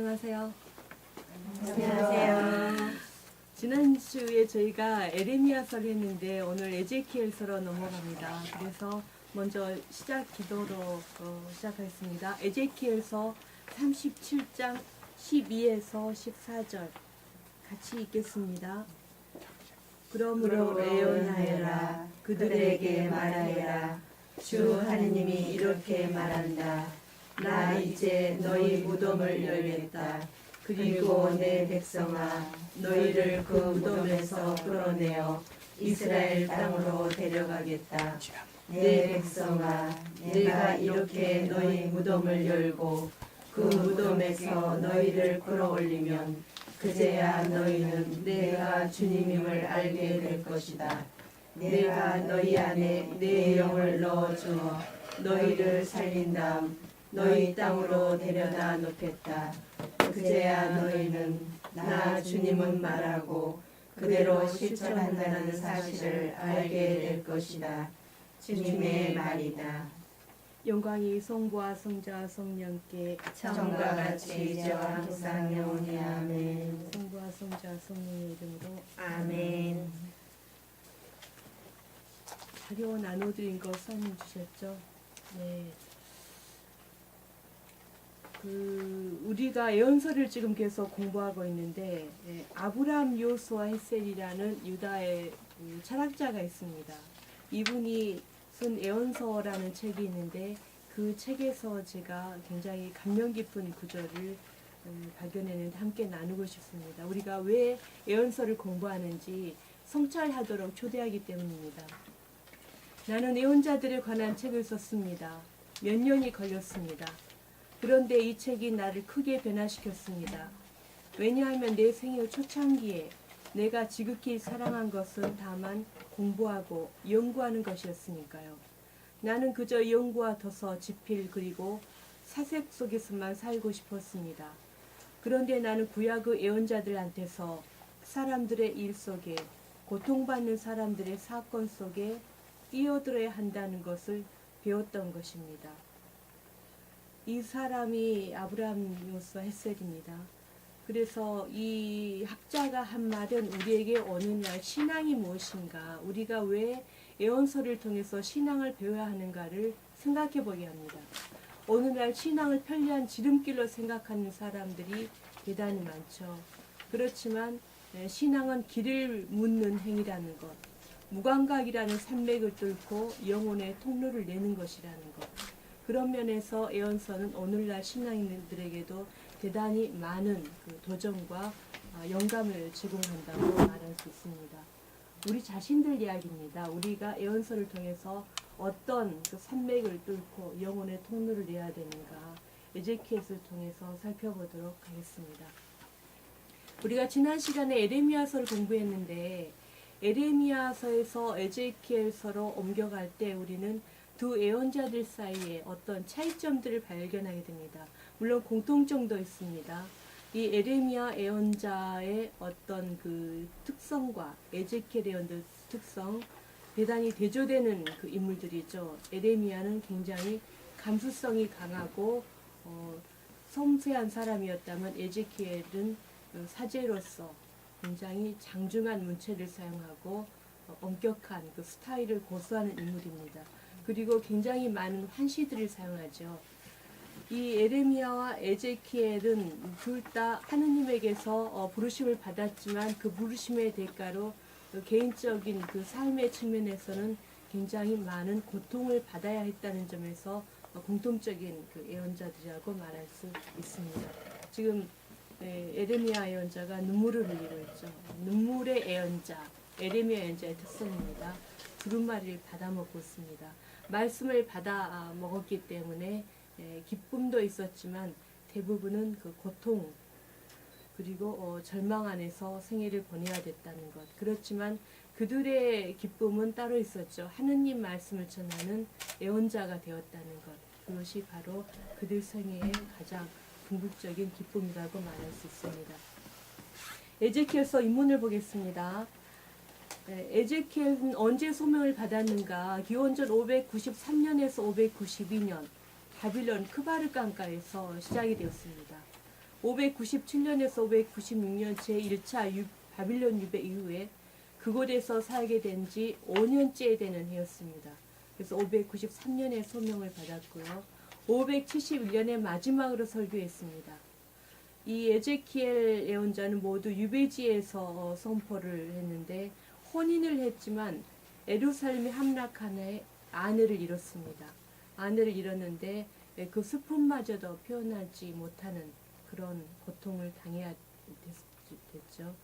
안녕하세요. 안녕하세요. 지난주에 저희가 에레미야서를 했는데 오늘 에제키엘서로 넘어갑니다. 그래서 먼저 시작 기도로 시작하겠습니다. 에제키엘서 37장 12에서 14절 같이 읽겠습니다. 그러므로 예언하여라. 그들에게 말하여라. 주 하느님이 이렇게 말한다. 나 이제 너희 무덤을 열겠다. 그리고 내 백성아, 너희를 그 무덤에서 끌어내어 이스라엘 땅으로 데려가겠다. 내 백성아, 내가 이렇게 너희 무덤을 열고 그 무덤에서 너희를 끌어올리면 그제야 너희는 내가 주님임을 알게 될 것이다. 내가 너희 안에 내 영을 넣어주어 너희를 살린 다음 너희 땅으로 데려다 놓겠다. 그제야 너희는 나 주님은 말하고 그대로 실천한다는 사실을 알게 될 것이다. 주님의 말이다. 영광이 성부와 성자와 성령께 처음과 같이 이제와 항상 영원히 아멘. 성부와 성자와 성령의 이름으로 아멘. 자료 나눠드린 거 선임 주셨죠? 네. 우리가 예언서를 지금 계속 공부하고 있는데 아브람 요수아 헷셀이라는 유다의 철학자가 있습니다. 이분이 쓴 예언서라는 책이 있는데 그 책에서 제가 굉장히 감명 깊은 구절을 발견했는데 함께 나누고 싶습니다. 우리가 왜 예언서를 공부하는지 성찰하도록 초대하기 때문입니다. 나는 예언자들에 관한 책을 썼습니다. 몇 년이 걸렸습니다. 그런데 이 책이 나를 크게 변화시켰습니다. 왜냐하면 내 생애 초창기에 내가 지극히 사랑한 것은 다만 공부하고 연구하는 것이었으니까요. 나는 그저 연구와 도서, 지필 그리고 사색 속에서만 살고 싶었습니다. 그런데 나는 구약의 예언자들한테서 사람들의 일 속에 고통받는 사람들의 사건 속에 끼어들어야 한다는 것을 배웠던 것입니다. 이 사람이 아브람 요수아 헷셀입니다. 그래서 이 학자가 한 말은 우리에게 오늘날 신앙이 무엇인가, 우리가 왜 예언서를 통해서 신앙을 배워야 하는가를 생각해 보게 합니다. 오늘날 신앙을 편리한 지름길로 생각하는 사람들이 대단히 많죠. 그렇지만 신앙은 길을 묻는 행위라는 것, 무감각이라는 산맥을 뚫고 영혼의 통로를 내는 것이라는 것. 그런 면에서 예언서는 오늘날 신앙인들에게도 대단히 많은 도전과 영감을 제공한다고 말할 수 있습니다. 우리 자신들 이야기입니다. 우리가 예언서를 통해서 어떤 산맥을 뚫고 영혼의 통로를 내야 되는가, 에제키엘을 통해서 살펴보도록 하겠습니다. 우리가 지난 시간에 에레미야서를 공부했는데 에레미야서에서 에제키엘서로 옮겨갈 때 우리는 두 예언자들 사이에 어떤 차이점들을 발견하게 됩니다. 물론 공통점도 있습니다. 이 에레미야 예언자의 어떤 그 특성과 에제키엘 예언자의 특성, 대단히 대조되는 그 인물들이죠. 에레미야는 굉장히 감수성이 강하고 섬세한 사람이었다면 에제키엘은 사제로서 굉장히 장중한 문체를 사용하고 엄격한 그 스타일을 고수하는 인물입니다. 그리고 굉장히 많은 환시들을 사용하죠. 이 에레미야와 에제키엘은 둘 다 하느님에게서 부르심을 받았지만 그 부르심의 대가로 개인적인 그 삶의 측면에서는 굉장히 많은 고통을 받아야 했다는 점에서 공통적인 그 예언자들이라고 말할 수 있습니다. 지금 에레미야 예언자가 눈물을 흘리고 있죠. 눈물의 예언자, 에레미야 예언자의 특성입니다. 두루마리를 받아 먹고 있습니다. 말씀을 받아 먹었기 때문에 기쁨도 있었지만 대부분은 그 고통 그리고 절망 안에서 생애를 보내야 됐다는 것. 그렇지만 그들의 기쁨은 따로 있었죠. 하느님 말씀을 전하는 예언자가 되었다는 것. 그것이 바로 그들 생애의 가장 궁극적인 기쁨이라고 말할 수 있습니다. 에제키엘서 인문을 보겠습니다. 에제키엘은 언제 소명을 받았는가? 기원전 593년에서 592년 바빌론 크바르 강가에서 시작이 되었습니다. 597년에서 596년 제1차 바빌론 유배 이후에 그곳에서 살게 된 지 5년째 되는 해였습니다. 그래서 593년에 소명을 받았고요. 571년에 마지막으로 설교했습니다. 이 에제키엘 예언자는 모두 유배지에서 선포를 했는데 혼인을 했지만 예루살렘에 함락한 해 아내를 잃었습니다. 아내를 잃었는데 그 슬픔마저도 표현하지 못하는 그런 고통을 당해야 됐죠.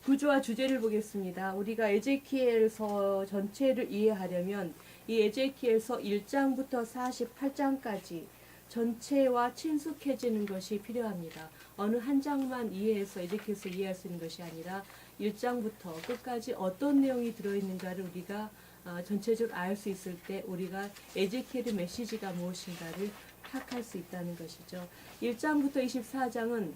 구조와 주제를 보겠습니다. 우리가 에제키엘서 전체를 이해하려면 이 에제키엘서 1장부터 48장까지 전체와 친숙해지는 것이 필요합니다. 어느 한 장만 이해해서 에제키엘서 이해할 수 있는 것이 아니라 1장부터 끝까지 어떤 내용이 들어있는가를 우리가 전체적으로 알 수 있을 때 우리가 에제키엘의 메시지가 무엇인가를 파악할 수 있다는 것이죠. 1장부터 24장은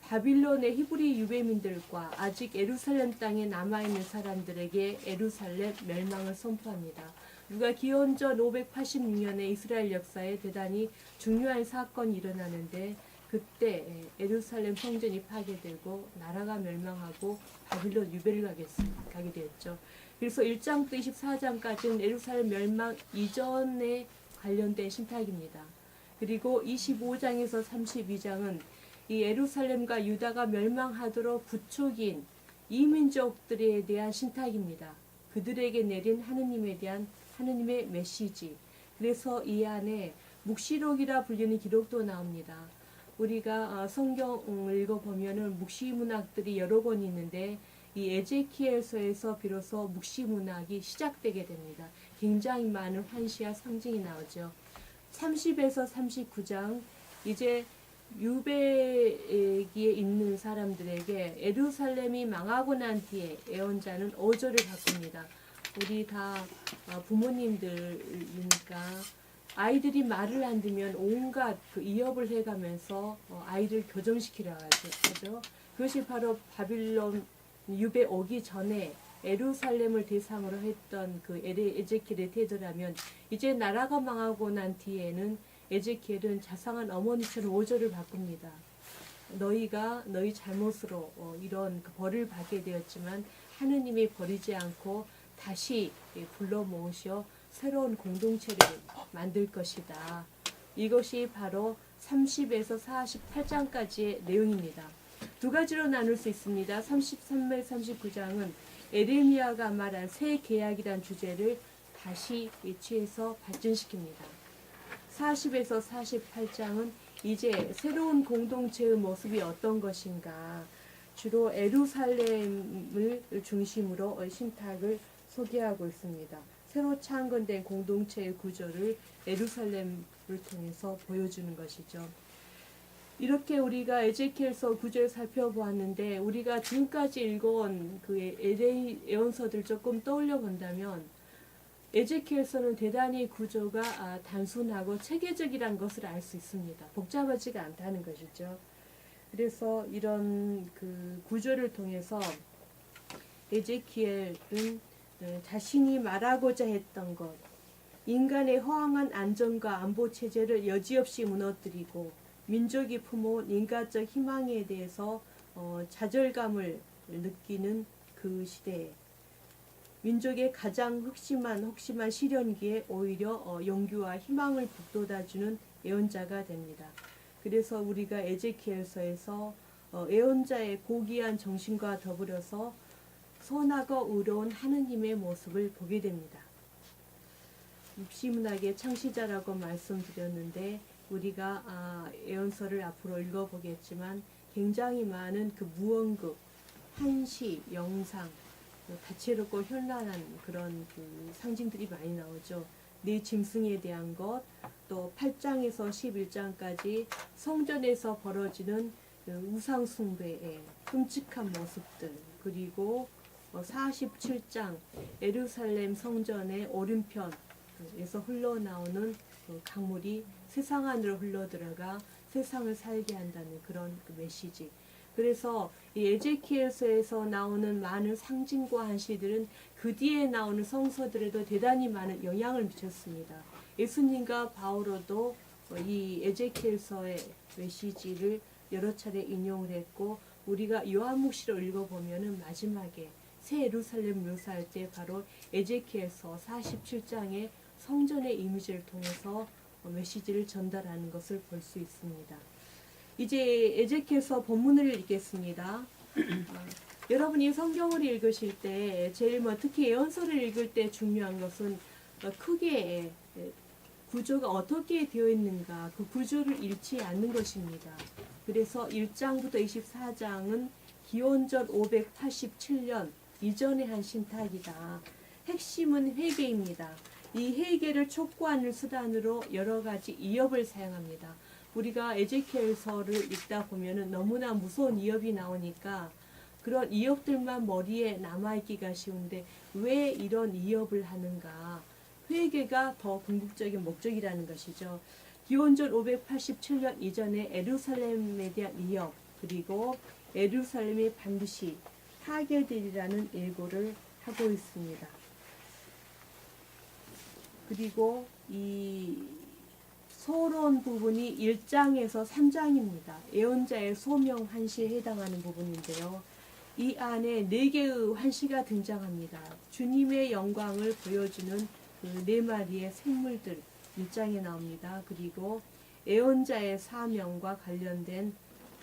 바빌론의 히브리 유배민들과 아직 예루살렘 땅에 남아있는 사람들에게 예루살렘 멸망을 선포합니다. 누가 기원전 586년에 이스라엘 역사에 대단히 중요한 사건이 일어나는데 그때 예루살렘 성전이 파괴되고 나라가 멸망하고 바빌론 유배를 가게 되었죠. 그래서 1장부터 24장까지는 예루살렘 멸망 이전에 관련된 신탁입니다. 그리고 25장에서 32장은 이 예루살렘과 유다가 멸망하도록 부촉인 이민족들에 대한 신탁입니다. 그들에게 내린 하느님에 대한 하느님의 메시지. 그래서 이 안에 묵시록이라 불리는 기록도 나옵니다. 우리가 성경을 읽어보면은 묵시문학들이 여러 권 있는데 이 에제키엘서에서 비로소 묵시문학이 시작되게 됩니다. 굉장히 많은 환시와 상징이 나오죠. 30에서 39장 이제 유배기에 있는 사람들에게 예루살렘이 망하고 난 뒤에 예언자는 어조를 바꿉니다. 우리 다 부모님들이니까 아이들이 말을 안 듣면 온갖 그 이협을 해가면서 아이를 교정시키려 하죠. 그것이 바로 바빌론 유배 오기 전에 예루살렘을 대상으로 했던 그 에제키엘의 태도라면 이제 나라가 망하고 난 뒤에는 에제키엘은 자상한 어머니처럼 오조를 바꿉니다. 너희가 너희 잘못으로 이런 그 벌을 받게 되었지만 하느님이 버리지 않고 다시 불러 모으셔 새로운 공동체를 만들 것이다. 이것이 바로 30에서 48장까지의 내용입니다. 두 가지로 나눌 수 있습니다. 33절 39장은 에레미야가 말한 새 계약이란 주제를 다시 취해서 발전시킵니다. 40에서 48장은 이제 새로운 공동체의 모습이 어떤 것인가, 주로 예루살렘을 중심으로 신탁을 소개하고 있습니다. 새로 창건된 공동체의 구조를 예루살렘을 통해서 보여주는 것이죠. 이렇게 우리가 에제키엘서 구절을 살펴보았는데 우리가 지금까지 읽어온 그 예언서들 조금 떠올려 본다면 에제키엘서는 대단히 구조가 단순하고 체계적이라는 것을 알 수 있습니다. 복잡하지가 않다는 것이죠. 그래서 이런 그 구조를 통해서 에제키엘은 자신이 말하고자 했던 것, 인간의 허황한 안전과 안보 체제를 여지없이 무너뜨리고 민족이 품어온 인간적 희망에 대해서 좌절감을 느끼는 그 시대에 민족의 가장 혹심한 시련기에 오히려 용기와 희망을 북돋아주는 예언자가 됩니다. 그래서 우리가 에제키엘서에서 예언자의 고귀한 정신과 더불어서 선하고 의로운 하느님의 모습을 보게 됩니다. 묵시문학의 창시자라고 말씀드렸는데 우리가 예언서를 앞으로 읽어보겠지만 굉장히 많은 그 무언급, 한시, 영상, 다채롭고 현란한 그런 그 상징들이 많이 나오죠. 네 짐승에 대한 것, 또 8장에서 11장까지 성전에서 벌어지는 우상 숭배의 끔찍한 모습들, 그리고 47장 예루살렘 성전의 오른편에서 흘러나오는 그 강물이 세상 안으로 흘러들어가 세상을 살게 한다는 그런 그 메시지. 그래서 이 에제키엘서에서 나오는 많은 상징과 한시들은 그 뒤에 나오는 성서들에도 대단히 많은 영향을 미쳤습니다. 예수님과 바오로도 이 에제키엘서의 메시지를 여러 차례 인용을 했고 우리가 요한묵시로 읽어보면은 마지막에 새 예루살렘 묘사할 때 바로 에제키엘서 47장의 성전의 이미지를 통해서 메시지를 전달하는 것을 볼 수 있습니다. 이제 에제키엘서 본문을 읽겠습니다. 여러분이 성경을 읽으실 때 제일 특히 예언서를 읽을 때 중요한 것은 크게 구조가 어떻게 되어 있는가 그 구조를 잃지 않는 것입니다. 그래서 1장부터 24장은 기원전 587년 이전에 한 신탁이다. 핵심은 회개입니다. 이 회개를 촉구하는 수단으로 여러 가지 이업을 사용합니다. 우리가 에제키엘서를 읽다 보면은 너무나 무서운 이업이 나오니까 그런 이업들만 머리에 남아있기가 쉬운데 왜 이런 이업을 하는가? 회개가 더 궁극적인 목적이라는 것이죠. 기원전 587년 이전에 예루살렘에 대한 이업 그리고 예루살렘이 반드시 파괴되리라는 예고를 하고 있습니다. 그리고 이 서론 부분이 1장에서 3장입니다. 예언자의 소명 환시에 해당하는 부분인데요. 이 안에 4개의 환시가 등장합니다. 주님의 영광을 보여주는 그 4마리의 생물들 1장에 나옵니다. 그리고 예언자의 사명과 관련된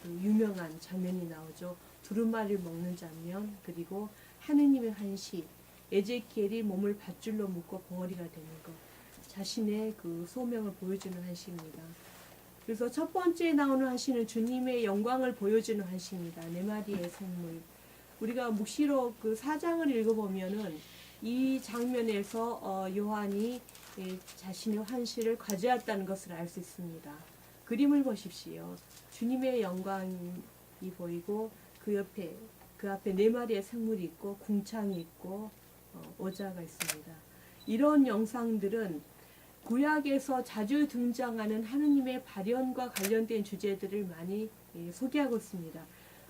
그 유명한 장면이 나오죠. 두루마리를 먹는 장면 그리고 하느님의 환시 에제키엘이 몸을 밧줄로 묶어 벙어리가 되는 것 자신의 그 소명을 보여주는 환시입니다. 그래서 첫 번째 나오는 환시는 주님의 영광을 보여주는 환시입니다. 4마리의 생물 우리가 묵시록 그 4장을 읽어보면은 이 장면에서 요한이 자신의 환시를 가져왔다는 것을 알 수 있습니다. 그림을 보십시오. 주님의 영광이 보이고 그 앞에 4마리의 생물이 있고 궁창이 있고 오자가 있습니다. 이런 영상들은 구약에서 자주 등장하는 하느님의 발현과 관련된 주제들을 많이 소개하고 있습니다.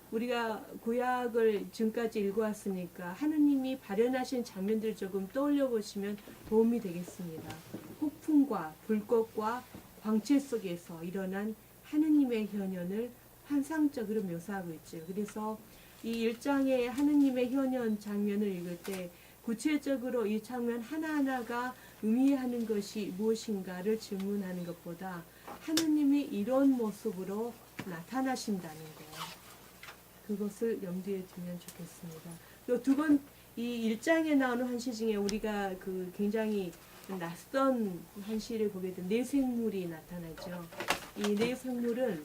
우리가 구약을 지금까지 읽어왔으니까 하느님이 발현하신 장면들을 조금 떠올려 보시면 도움이 되겠습니다. 폭풍과 불꽃과 광채 속에서 일어난 하느님의 현현을 환상적으로 묘사하고 있죠. 그래서 이 1장의 하느님의 현현 장면을 읽을 때 구체적으로 이 장면 하나하나가 의미하는 것이 무엇인가를 질문하는 것보다 하느님이 이런 모습으로 나타나신다는 것 그것을 염두에 두면 좋겠습니다. 그리고 두 번 이 1장에 나오는 환시 중에 우리가 그 굉장히 낯선 환시를 보게 된 4생물이 나타나죠. 이 4생물은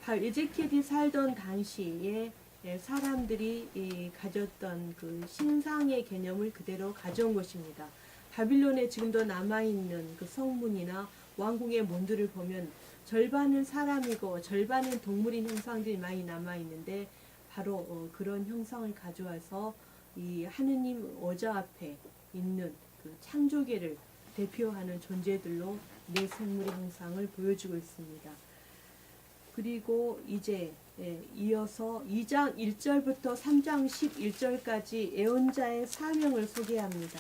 에제키엘이 살던 당시에 사람들이 가졌던 그 신상의 개념을 그대로 가져온 것입니다. 바빌론에 지금도 남아있는 그 성문이나 왕궁의 문들을 보면 절반은 사람이고 절반은 동물인 형상들이 많이 남아있는데 바로 그런 형상을 가져와서 이 하느님 어자 앞에 있는 그 창조계를 대표하는 존재들로 4생물의 형상을 보여주고 있습니다. 그리고 이제 이어서 2장 1절부터 3장 11절까지 예언자의 사명을 소개합니다.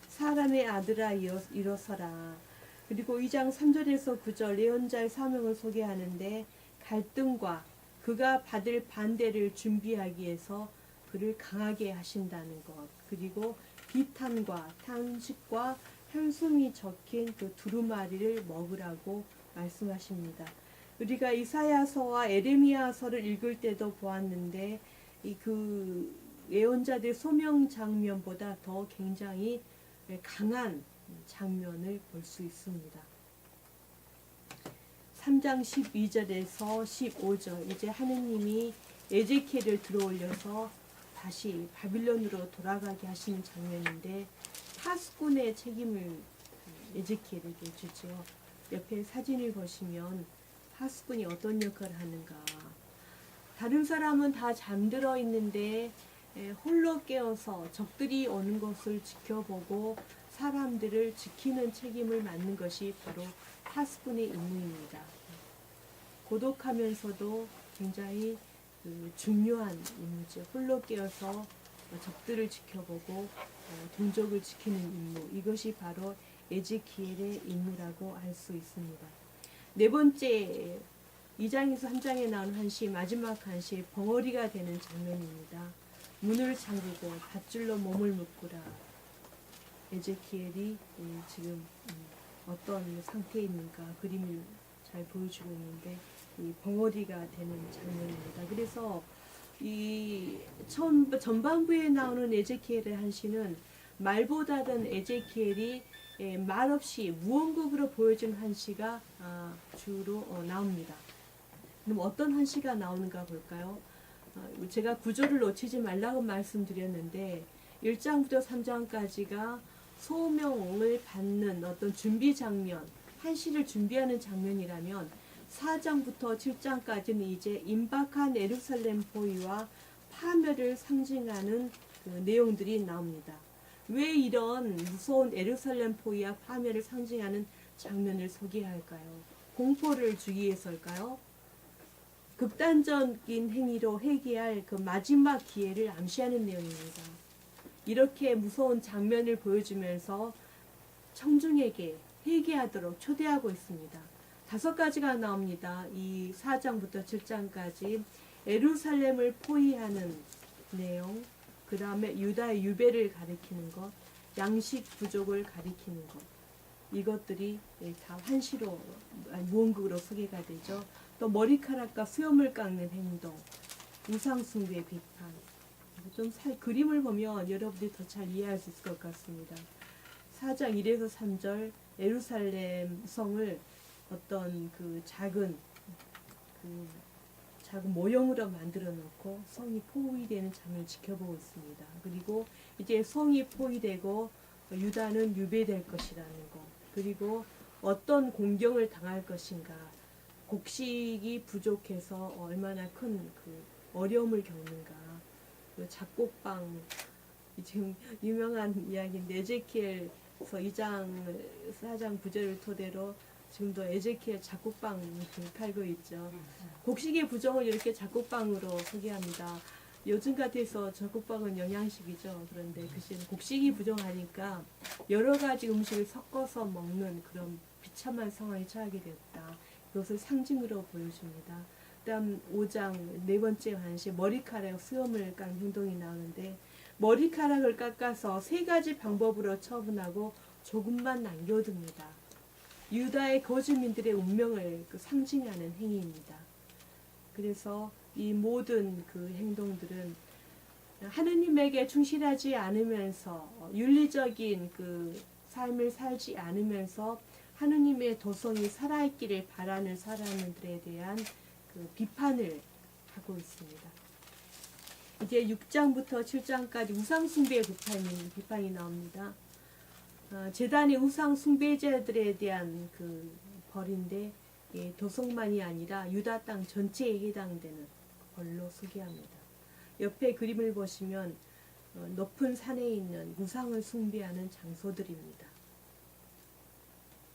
사람의 아들아 일어서라. 그리고 2장 3절에서 9절 예언자의 사명을 소개하는데 갈등과 그가 받을 반대를 준비하기 위해서 그를 강하게 하신다는 것 그리고 비탄과 탄식과 현숨이 적힌 그 두루마리를 먹으라고 말씀하십니다. 우리가 이사야서와 에레미야서를 읽을 때도 보았는데 그 예언자들 소명 장면보다 더 굉장히 강한 장면을 볼 수 있습니다. 3장 12절에서 15절 이제 하느님이 에제키엘을 들어올려서 다시 바빌론으로 돌아가게 하시는 장면인데 파수꾼의 책임을 에제키엘에게 주죠. 옆에 사진을 보시면 파수꾼이 어떤 역할을 하는가. 다른 사람은 다 잠들어 있는데 홀로 깨어서 적들이 오는 것을 지켜보고 사람들을 지키는 책임을 맡는 것이 바로 파수꾼의 임무입니다. 고독하면서도 굉장히 중요한 임무죠. 홀로 깨어서 적들을 지켜보고 동족을 지키는 임무. 이것이 바로 에제키엘의 임무라고 할 수 있습니다. 네 번째 2장에서 3장에 나온 한시, 마지막 한시 벙어리가 되는 장면입니다. 문을 잠그고 밧줄로 몸을 묶으라. 에제키엘이 지금 어떤 상태에 있는가 그림을 잘 보여주고 있는데 이 벙어리가 되는 장면입니다. 그래서 이 전반부에 나오는 에제키엘의 한시는 말보다는 에제키엘이 말없이 무언국으로 보여준 한시가 주로 나옵니다. 그럼 어떤 한시가 나오는가 볼까요? 제가 구조를 놓치지 말라고 말씀드렸는데 1장부터 3장까지가 소명을 받는 어떤 준비 장면, 한시를 준비하는 장면이라면 4장부터 7장까지는 이제 임박한 예루살렘 포위와 파멸을 상징하는 그 내용들이 나옵니다. 왜 이런 무서운 예루살렘 포위와 파멸을 상징하는 장면을 소개할까요? 공포를 주기 위해서일까요? 극단적인 행위로 회개할 그 마지막 기회를 암시하는 내용입니다. 이렇게 무서운 장면을 보여주면서 청중에게 회개하도록 초대하고 있습니다. 5가지가 나옵니다. 이 4장부터 7장까지 예루살렘을 포위하는 내용, 그 다음에 유다의 유배를 가리키는 것, 양식 부족을 가리키는 것, 이것들이 다 한시로 무언국으로 소개가 되죠. 또 머리카락과 수염을 깎는 행동, 우상숭배 비판. 좀 그림을 보면 여러분들이 더 잘 이해할 수 있을 것 같습니다. 4장 1에서 3절 예루살렘 성을 어떤 그 작은 모형으로 만들어 놓고 성이 포위되는 장면을 지켜보고 있습니다. 그리고 이제 성이 포위되고 유다는 유배될 것이라는 것, 그리고 어떤 공경을 당할 것인가, 곡식이 부족해서 얼마나 큰 그 어려움을 겪는가, 그 작곡방, 지금 유명한 이야기인데 에제키엘서 2장 4장 9절을 토대로 지금도 에제키엘 작곡방 팔고 있죠. 곡식의 부정을 이렇게 작곡방으로 소개합니다. 요즘 같아서 작곡방은 영양식이죠. 그런데 그 시는 곡식이 부정하니까 여러 가지 음식을 섞어서 먹는 그런 비참한 상황에 처하게 되었다. 이것을 상징으로 보여줍니다. 그다음 5장 네 번째 한시 머리카락 수염을 깐 행동이 나오는데 머리카락을 깎아서 3가지 방법으로 처분하고 조금만 남겨둡니다. 유다의 거주민들의 운명을 상징하는 행위입니다. 그래서 이 모든 그 행동들은 하느님에게 충실하지 않으면서 윤리적인 그 삶을 살지 않으면서 하느님의 도성이 살아있기를 바라는 사람들에 대한 그 비판을 하고 있습니다. 이제 6장부터 7장까지 우상숭배의 비판이 나옵니다. 제단의 우상 숭배자들에 대한 그 벌인데 도성만이 아니라 유다 땅 전체에 해당되는 벌로 소개합니다. 옆에 그림을 보시면 높은 산에 있는 우상을 숭배하는 장소들입니다.